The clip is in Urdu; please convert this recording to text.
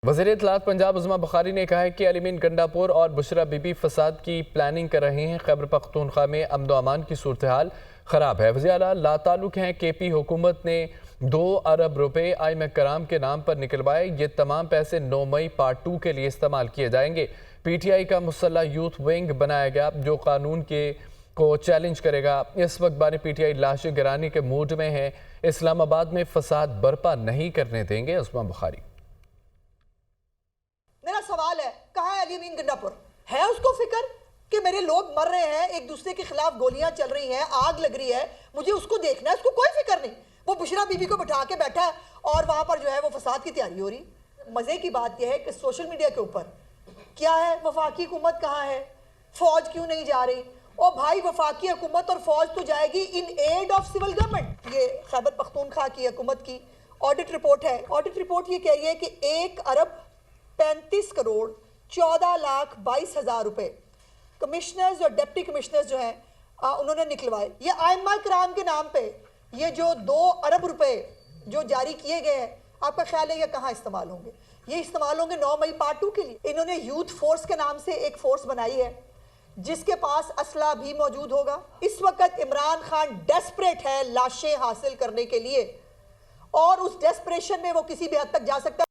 وزیر اطلاعات پنجاب عظمیٰ بخاری نے کہا ہے کہ علی-مین گنڈاپور اور بشرا بی بی فساد کی پلاننگ کر رہے ہیں۔ خیبر پختونخوا میں امن و امان کی صورتحال خراب ہے۔ وزیر اعلیٰ لا تعلق ہیں۔ کے پی حکومت نے 2 ارب روپے ائمہ کرام کے نام پر نکلوائے۔ یہ تمام پیسے 9 مئی پارٹ 2 کے لیے استعمال کیے جائیں گے۔ پی ٹی آئی کا مسلح یوتھ ونگ بنایا گیا جو قانون کو چیلنج کرے گا۔ اس وقت بانی پی ٹی آئی لاشیں گرانی کے موڈ میں ہے۔ اسلام آباد میں فساد برپا نہیں کرنے دیں گے۔ عظمیٰ بخاری: میرا سوال ہے، کہاں ہے علی-مین گنڈاپور؟ ہے اس کو فکر کہ میرے لوگ مر رہے ہیں، ایک دوسرے کے خلاف گولیاں چل رہی ہیں، آگ لگ رہی ہے، مجھے اس کو دیکھنا ہے؟ اس کو کوئی فکر نہیں۔ وہ بشرا بی بی کو بٹھا کے بیٹھا ہے اور وہاں پر جو ہے وہ فساد کی تیاری ہو رہی۔ مزے کی بات یہ ہے کہ سوشل میڈیا کے اوپر کیا ہے، وفاقی حکومت کہاں ہے، فوج کیوں نہیں جا رہی؟ او بھائی، وفاقی حکومت اور فوج تو جائے گی ان ایڈ آف سول گورنمنٹ۔ یہ خیبر پختونخوا کی حکومت کی آڈٹ رپورٹ ہے۔ آڈٹ رپورٹ یہ کہہ رہی ہے کہ 1 ارب 35 کروڑ 14 لاکھ 22 ہزار روپے کمشنرز اور ڈپٹی کمشنرز جو ہیں انہوں نے نکلوائے۔ یہ ائمہ کرام کے نام پہ یہ جو 2 ارب روپے جو جاری کیے گئے ہیں، آپ کا خیال ہے یہ کہاں استعمال ہوں گے؟ یہ استعمال ہوں گے 9 مئی پارٹ 2 کے لیے۔ انہوں نے یوتھ فورس کے نام سے ایک فورس بنائی ہے جس کے پاس اسلحہ بھی موجود ہوگا۔ اس وقت عمران خان ڈیسپریٹ ہے لاشیں حاصل کرنے کے لیے، اور اس ڈیسپریشن میں وہ کسی بھی حد تک جا سکتا ہے۔